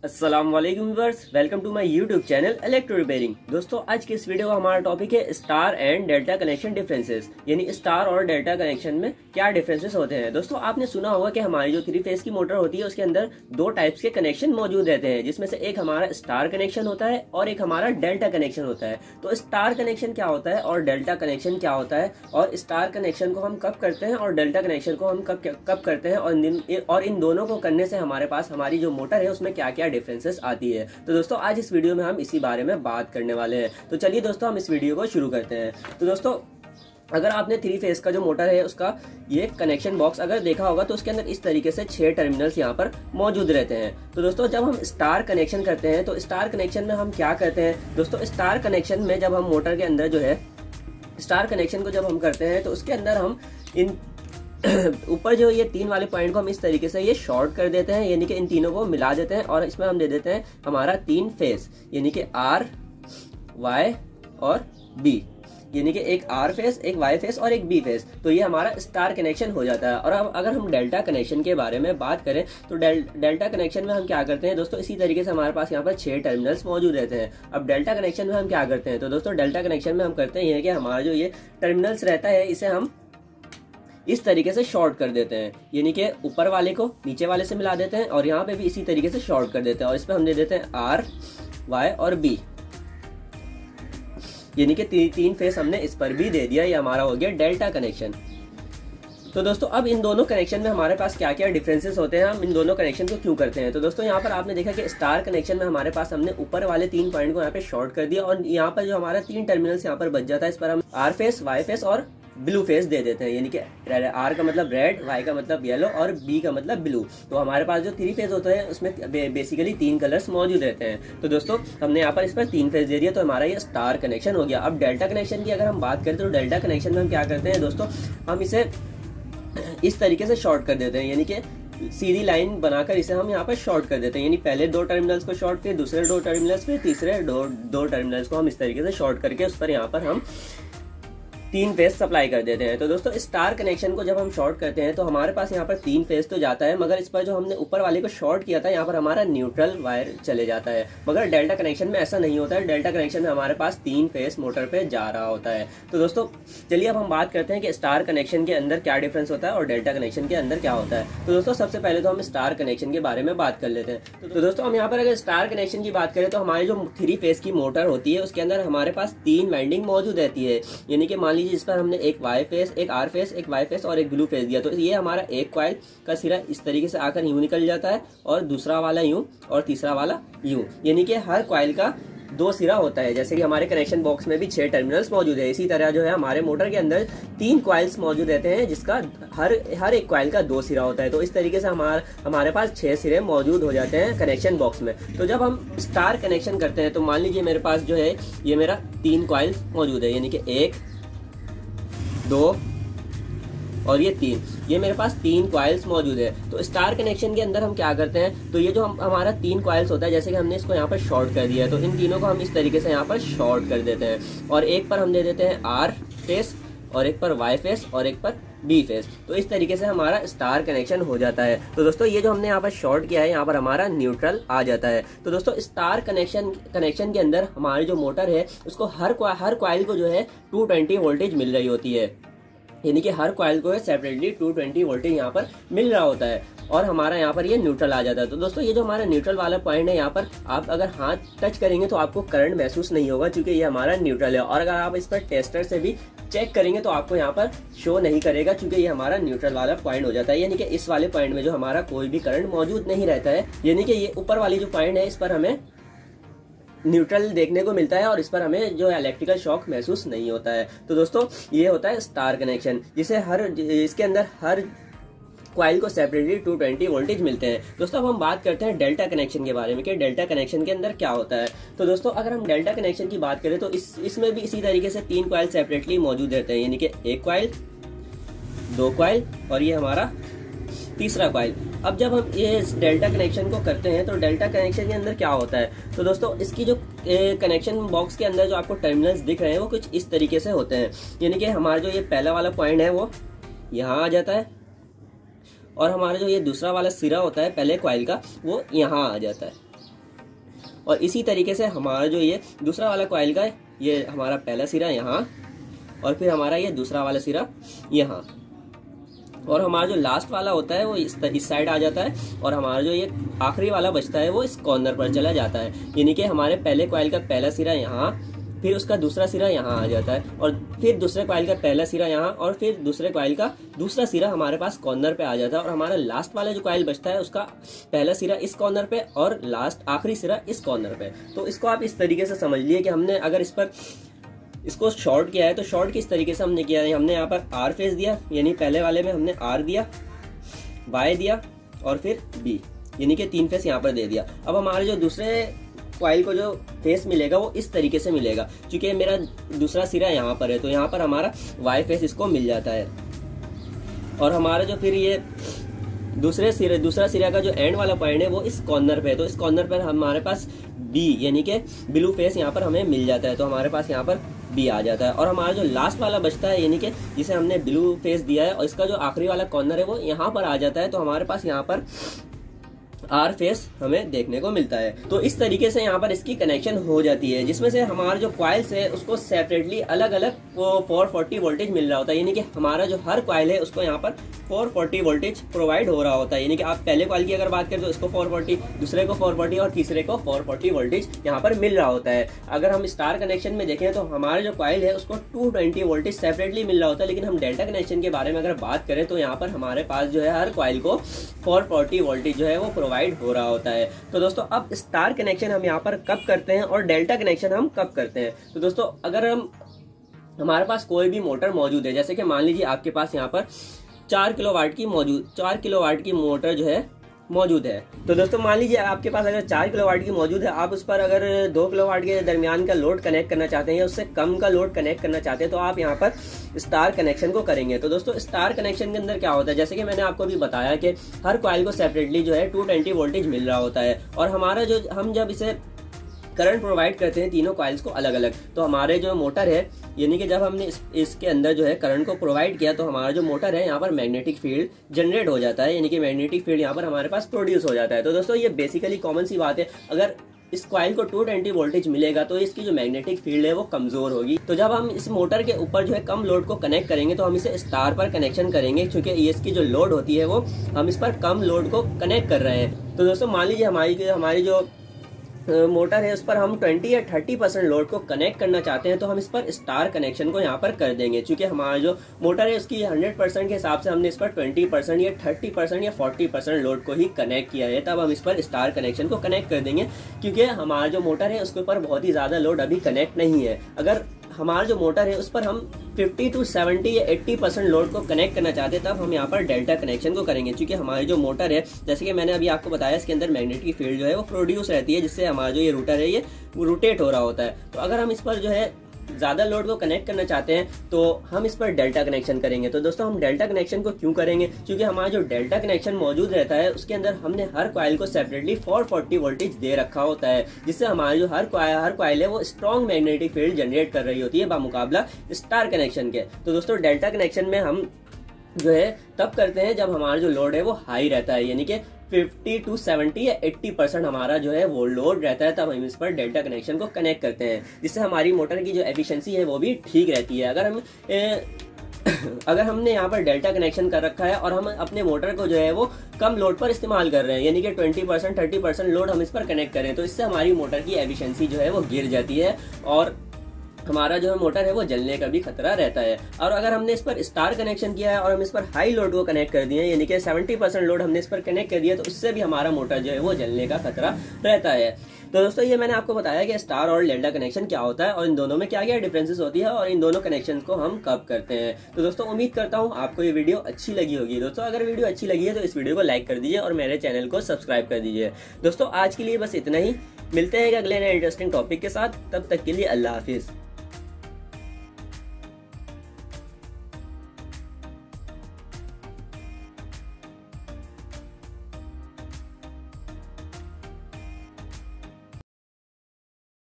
अस्सलाम वालेकुम viewers, welcome to my YouTube channel electro repairing. दोस्तों, आज के इस वीडियो में हमारा टॉपिक है star and delta connection differences, यानी स्टार और डेल्टा कनेक्शन में क्या डिफरेंसेस होते हैं। दोस्तों, आपने सुना होगा कि हमारी जो 3 फेज की मोटर होती है उसके अंदर 2 टाइप्स के कनेक्शन मौजूद रहते हैं, जिसमें से एक हमारा स्टार कनेक्शन होता है और एक हमारा डेल्टा कनेक्शन होता है। तो स्टार कनेक्शन क्या होता है और डेल्टा कनेक्शन क्या होता है, और स्टार कनेक्शन को हम कब करते हैं और डेल्टा कनेक्शन को हम कब करते हैं, और इन दोनों को करने से हमारे पास हमारी जो मोटर है उसमें क्या क्या डिफरेंसेस आती है। तो दोस्तों, आज इस वीडियो में हम इसी बारे में बात करने वाले हैं। तो चलिए दोस्तों, हम इस वीडियो को शुरू करते हैं। तो दोस्तों, अगर आपने 3 फेज का जो मोटर है उसका ये कनेक्शन बॉक्स अगर देखा होगा तो उसके अंदर इस तरीके से 6 टर्मिनल्स यहाँ पर मौजूद रहते हैं। तो दोस्तों, जब हम स्टार कनेक्शन करते हैं तो स्टार कनेक्शन में हम क्या करते हैं। दोस्तों, स्टार कनेक्शन में जब हम मोटर के अंदर जो है स्टार कनेक्शन को जब हम करते हैं तो उसके अंदर हम इन ऊपर जो ये 3 वाले पॉइंट को हम इस तरीके से ये शॉर्ट कर देते हैं, यानी कि इन तीनों को मिला देते हैं और इसमें हम दे देते हैं हमारा 3 फेस, यानी कि आर, वाई और बी, यानी कि एक आर फेस, एक वाई फेस और एक बी फेस। तो ये हमारा स्टार कनेक्शन हो जाता है। और अब अगर हम डेल्टा कनेक्शन के बारे में बात करें तो डेल्टा कनेक्शन में हम क्या करते हैं। दोस्तों, इसी तरीके से हमारे पास यहाँ पर 6 टर्मिनल्स मौजूद रहते हैं। अब डेल्टा कनेक्शन में हम क्या करते हैं, तो दोस्तों डेल्टा कनेक्शन में हम करते हैं कि हमारा जो ये टर्मिनल्स रहता है इसे हम इस तरीके से शॉर्ट कर देते हैं, यानी कि ऊपर वाले को नीचे वाले से मिला देते हैं और यहाँ पे भी इसी तरीके से शॉर्ट कर देते हैं और इस पे हम दे देते हैं आर, वाई और बी, यानी कि 3 फेस हमने इस पर भी दे दिया। ये हमारा हो गया डेल्टा कनेक्शन। तो दोस्तों, अब इन दोनों कनेक्शन में हमारे पास क्या क्या डिफरेंसेस होते हैं, हम इन दोनों कनेक्शन को क्यों करते हैं। तो दोस्तों, यहाँ पर आपने देखा कि स्टार कनेक्शन में हमारे पास हमने ऊपर वाले 3 पॉइंट को यहाँ पे शॉर्ट कर दिया और यहाँ पर जो हमारा 3 टर्मिनल्स यहाँ पर बच जाता है इस पर हम आर फेस, वाई फेस और ब्लू फेस दे देते हैं, यानी कि आर का मतलब रेड, वाई का मतलब येलो और बी का मतलब ब्लू। तो हमारे पास जो 3 फेज होते हैं उसमें बेसिकली 3 कलर्स मौजूद रहते हैं। तो दोस्तों, हमने यहाँ पर इस पर 3 फेज दे दिया तो हमारा ये स्टार कनेक्शन हो गया। अब डेल्टा कनेक्शन की अगर हम बात करें तो डेल्टा कनेक्शन में हम क्या करते हैं दोस्तों, हम इसे इस तरीके से शॉर्ट कर देते हैं, यानी कि सीधी लाइन बनाकर इसे हम यहाँ पर शॉर्ट कर देते हैं, यानी पहले 2 टर्मिनल्स को शॉर्ट, फिर दूसरे 2 टर्मिनल्स, फिर तीसरे 2 टर्मिनल्स को हम इस तरीके से शॉर्ट करके उस पर यहाँ पर हम 3 फेज सप्लाई कर देते हैं। तो दोस्तों, स्टार कनेक्शन को जब हम शॉर्ट करते हैं तो हमारे पास यहाँ पर 3 फेज तो जाता है, मगर इस पर जो हमने ऊपर वाले को शॉर्ट किया था यहाँ पर हमारा न्यूट्रल वायर चले जाता है। मगर डेल्टा कनेक्शन में ऐसा नहीं होता है। डेल्टा कनेक्शन में हमारे पास 3 फेज मोटर पे जा रहा होता है। तो दोस्तों, चलिए अब हम बात करते हैं कि स्टार कनेक्शन के अंदर क्या डिफरेंस होता है और डेल्टा कनेक्शन के अंदर क्या होता है। तो दोस्तों, सबसे पहले तो हम स्टार कनेक्शन के बारे में बात कर लेते हैं। तो दोस्तों, हम यहाँ पर अगर स्टार कनेक्शन की बात करें तो हमारी जो 3 फेज की मोटर होती है उसके अंदर हमारे पास 3 वाइंडिंग मौजूद रहती है, यानी कि मान लीजिए इस पर हमने एक वाई फेस, एक आर फेस, एक वाई फेस और एक ब्लू फेस दिया, तो ये हमारा एक कॉइल का सिरा इस तरीके से आकर यूं निकल जाता है और दूसरा वाला यूं और तीसरा वाला यूं, यानी कि हर कॉइल का 2 सिरा होता है। जैसे कि हमारे कनेक्शन बॉक्स में भी 6 टर्मिनल्स मौजूद है, इसी तरह जो है हमारे मोटर के अंदर 3 कॉइल्स मौजूद रहते हैं जिसका हर एक कॉइल का 2 सिरा होता है। तो इस तरीके से हमारे पास 6 सिरे मौजूद हो जाते हैं कनेक्शन बॉक्स में। तो जब हम स्टार कनेक्शन करते हैं तो मान लीजिए मेरे पास जो है ये मेरा 3 कॉइल मौजूद है, यानी कि 1, 2 और ये 3, ये मेरे पास 3 कॉइल्स मौजूद है। तो स्टार कनेक्शन के अंदर हम क्या करते हैं, तो ये जो हमारा 3 कॉइल्स होता है, जैसे कि हमने इसको यहाँ पर शॉर्ट कर दिया है, तो इन तीनों को हम इस तरीके से यहाँ पर शॉर्ट कर देते हैं और एक पर हम दे देते हैं आर फेस और एक पर वाई फेस और एक पर बी फेस। तो इस तरीके से हमारा स्टार कनेक्शन हो जाता है। तो दोस्तों, ये जो हमने यहाँ पर शॉर्ट किया है यहाँ पर हमारा न्यूट्रल आ जाता है। तो दोस्तों, स्टार कनेक्शन के अंदर हमारी जो मोटर है उसको हर कॉइल को जो है 220 वोल्टेज मिल रही होती है, यानी कि हर कॉइल को सेपरेटली 220 वोल्टेज यहाँ पर मिल रहा होता है और हमारा यहाँ पर ये न्यूट्रल आ जाता है। तो दोस्तों, ये जो हमारा न्यूट्रल वाला पॉइंट है यहाँ पर आप अगर हाथ टच करेंगे तो आपको करंट महसूस नहीं होगा, क्योंकि ये हमारा न्यूट्रल है। और अगर आप इस पर टेस्टर से भी चेक करेंगे तो आपको यहाँ पर शो नहीं करेगा, क्योंकि ये हमारा न्यूट्रल वाला पॉइंट हो जाता है, यानी कि इस वाले पॉइंट में जो हमारा कोई भी करंट मौजूद नहीं रहता है, यानी कि ये ऊपर वाली जो पॉइंट है इस पर हमें न्यूट्रल देखने को मिलता है और इस पर हमें जो इलेक्ट्रिकल शॉक महसूस नहीं होता है। तो दोस्तों, ये होता है स्टार कनेक्शन, जिसे इसके अंदर हर कॉइल को सेपरेटली 220 वोल्टेज मिलते हैं। दोस्तों, अब हम बात करते हैं डेल्टा कनेक्शन के बारे में कि डेल्टा कनेक्शन के अंदर क्या होता है। तो दोस्तों, अगर हम डेल्टा कनेक्शन की बात करें तो इसमें भी इसी तरीके से 3 कॉइल सेपरेटली मौजूद रहते हैं, यानी कि एक कॉइल, 2 कॉइल और ये हमारा तीसरा कॉइल। अब जब हम ये डेल्टा कनेक्शन को करते हैं तो डेल्टा कनेक्शन के अंदर क्या होता है, तो दोस्तों, इसकी जो कनेक्शन बॉक्स के अंदर जो आपको टर्मिनल्स दिख रहे हैं वो कुछ इस तरीके से होते हैं, यानी कि हमारा जो ये पहला वाला पॉइंट है वो यहाँ आ जाता है और हमारा जो ये दूसरा वाला सिरा होता है पहले कॉइल का वो यहाँ आ जाता है। और इसी तरीके से हमारा जो ये दूसरा वाला कॉइल का ये हमारा पहला सिरा यहाँ और फिर हमारा ये दूसरा वाला सिरा यहाँ, और हमारा जो लास्ट वाला होता है वो इस साइड आ जाता है, और हमारा जो ये आखिरी वाला बचता है वो इस कॉर्नर पर चला जाता है। यानी कि हमारे पहले कॉइल का पहला सिरा यहाँ, फिर उसका दूसरा सिरा यहाँ आ जाता है, और फिर दूसरे कॉइल का पहला सिरा यहाँ, और फिर दूसरे कॉइल का दूसरा सिरा हमारे पास कॉर्नर पे आ जाता है, और हमारा लास्ट वाला जो कॉइल बचता है उसका पहला सिरा इस कॉर्नर पे और लास्ट आखिरी सिरा इस कॉर्नर पे। तो इसको आप इस तरीके से समझ लिए कि हमने अगर इस पर इसको शॉर्ट किया है तो शॉर्ट किस तरीके से हमने किया है। हमने यहाँ पर आर फेस दिया, यानी पहले वाले में हमने आर दिया, वाई दिया और फिर बी, यानी कि 3 फेस यहाँ पर दे दिया। अब हमारे जो दूसरे कॉइल को जो फेस मिलेगा वो इस तरीके से मिलेगा, क्योंकि मेरा दूसरा सिरा यहाँ पर है तो यहाँ पर हमारा वाई फेस इसको मिल जाता है, और हमारा जो फिर ये दूसरा सिरा का जो एंड वाला पॉइंट है वो इस कॉर्नर पे है, तो इस कॉर्नर पर हमारे पास बी यानी कि ब्लू फेस यहाँ पर हमें मिल जाता है, तो हमारे पास यहाँ पर बी आ जाता है। और हमारा जो लास्ट वाला बचता है यानी कि जिसे हमने ब्लू फेस दिया है और इसका जो आखिरी वाला कॉर्नर है वो यहाँ पर आ जाता है, तो हमारे पास यहाँ पर आर फेस हमें देखने को मिलता है। तो इस तरीके से यहाँ पर इसकी कनेक्शन हो जाती है, जिसमें से हमारा जो कॉइल्स है उसको सेपरेटली अलग अलग 440 वोल्टेज मिल रहा होता है, यानी कि हमारा जो हर कॉइल है उसको यहाँ पर 440 वोल्टेज प्रोवाइड हो रहा होता है। यानी कि आप पहले कॉइल की अगर बात करें तो इसको 440, दूसरे को 440 और तीसरे को 440 वोल्टेज यहाँ पर मिल रहा होता है। अगर हम स्टार कनेक्शन में देखें तो हमारा जो कॉइल है उसको 220 वोल्टेज सेपरेटली मिल रहा होता है, लेकिन हम डेल्टा कनेक्शन के बारे में अगर बात करें तो यहाँ पर हमारे पास जो है हर कॉइल को 440 वोल्टेज जो है वो प्रोवाइड हो रहा होता है। तो दोस्तों अब स्टार कनेक्शन हम यहाँ पर कब करते हैं और डेल्टा कनेक्शन हम कब करते हैं। तो दोस्तों अगर हमारे पास कोई भी मोटर मौजूद है, जैसे कि मान लीजिए आपके पास यहाँ पर 4 किलोवाट की मोटर जो है मौजूद है, तो दोस्तों मान लीजिए आपके पास अगर 4 किलोवाट की मौजूद है, आप उस पर अगर 2 किलोवाट के दरमियान का लोड कनेक्ट करना चाहते हैं या उससे कम का लोड कनेक्ट करना चाहते हैं तो आप यहाँ पर स्टार कनेक्शन को करेंगे। तो दोस्तों स्टार कनेक्शन के अंदर क्या होता है, जैसे कि मैंने आपको भी बताया कि हर कॉइल को सेपरेटली जो है 220 वोल्टेज मिल रहा होता है, और हमारा जो हम जब इसे करंट प्रोवाइड करते हैं तीनों कॉइल्स को अलग अलग, तो हमारे जो मोटर है यानी कि जब हमने इसके अंदर जो है करंट को प्रोवाइड किया तो हमारा जो मोटर है यहाँ पर मैग्नेटिक फील्ड जनरेट हो जाता है, यानी कि मैग्नेटिक फील्ड यहाँ पर हमारे पास प्रोड्यूस हो जाता है। तो दोस्तों ये बेसिकली कॉमन सी बात है, अगर इस कॉइल को 220 वोल्टेज मिलेगा तो इसकी जो मैग्नेटिक फील्ड है वो कमजोर होगी। तो जब हम इस मोटर के ऊपर जो है कम लोड को कनेक्ट करेंगे तो हम इसे स्टार पर कनेक्शन करेंगे, क्योंकि इसकी जो लोड होती है वो हम इस पर कम लोड को कनेक्ट कर रहे हैं। तो दोस्तों मान लीजिए हमारी जो मोटर है उस पर हम 20 या 30% लोड को कनेक्ट करना चाहते हैं तो हम इस पर स्टार कनेक्शन को यहाँ पर कर देंगे, क्योंकि हमारा जो मोटर है उसकी 100% के हिसाब से हमने इस पर 20% या 30% या 40% लोड को ही कनेक्ट किया है, तब हम इस पर स्टार कनेक्शन को कनेक्ट कर देंगे, क्योंकि हमारा जो मोटर है उसके ऊपर बहुत ही ज़्यादा लोड अभी कनेक्ट नहीं है। अगर हमारा जो मोटर है उस पर हम 50 to 70 या 80% लोड को कनेक्ट करना चाहते हैं तब हम यहाँ पर डेल्टा कनेक्शन को करेंगे, क्योंकि हमारी जो मोटर है जैसे कि मैंने अभी आपको बताया इसके अंदर मैग्नेटिक फील्ड जो है वो प्रोड्यूस रहती है, जिससे हमारा जो ये रूटर है ये रोटेट हो रहा होता है। तो अगर हम इस पर जो है ज़्यादा लोड को कनेक्ट करना चाहते हैं तो हम इस पर डेल्टा कनेक्शन करेंगे। तो दोस्तों हम डेल्टा कनेक्शन को क्यों करेंगे, क्योंकि हमारा जो डेल्टा कनेक्शन मौजूद रहता है उसके अंदर हमने हर कॉइल को सेपरेटली 440 वोल्टेज दे रखा होता है, जिससे हमारी जो हर कॉइल है वो स्ट्रॉन्ग मैग्नेटिक फील्ड जनरेट कर रही होती है बामुकाबला स्टार कनेक्शन के। तो दोस्तों डेल्टा कनेक्शन में हम जो है तब करते हैं जब हमारा जो लोड है वो हाई रहता है, यानी कि 50 to 70 या 80% हमारा जो है वो लोड रहता है, तब हम इस पर डेल्टा कनेक्शन को कनेक्ट करते हैं, जिससे हमारी मोटर की जो एफिशिएंसी है वो भी ठीक रहती है। अगर हमने यहाँ पर डेल्टा कनेक्शन कर रखा है और हम अपने मोटर को जो है वो कम लोड पर इस्तेमाल कर रहे हैं, यानी कि 20% 30% लोड हम इस पर कनेक्ट करें, तो इससे हमारी मोटर की एफिशिएंसी जो है वो गिर जाती है और हमारा जो है मोटर है वो जलने का भी खतरा रहता है। और अगर हमने इस पर स्टार कनेक्शन किया है और हम इस पर हाई लोड को कनेक्ट कर दिए, यानी कि 70% लोड हमने इस पर कनेक्ट कर दिया, तो इससे भी हमारा मोटर जो है वो जलने का खतरा रहता है। तो दोस्तों ये मैंने आपको बताया कि स्टार और डेल्टा कनेक्शन क्या होता है और इन दोनों में क्या क्या डिफरेंसेस होती है और इन दोनों कनेक्शन को हम कब करते हैं। तो दोस्तों उम्मीद करता हूँ आपको ये वीडियो अच्छी लगी होगी। दोस्तों अगर वीडियो अच्छी लगी है तो इस वीडियो को लाइक कर दीजिए और मेरे चैनल को सब्सक्राइब कर दीजिए। दोस्तों आज के लिए बस इतना ही, मिलते हैं अगले नए इंटरेस्टिंग टॉपिक के साथ, तब तक के लिए अल्लाह हाफिज।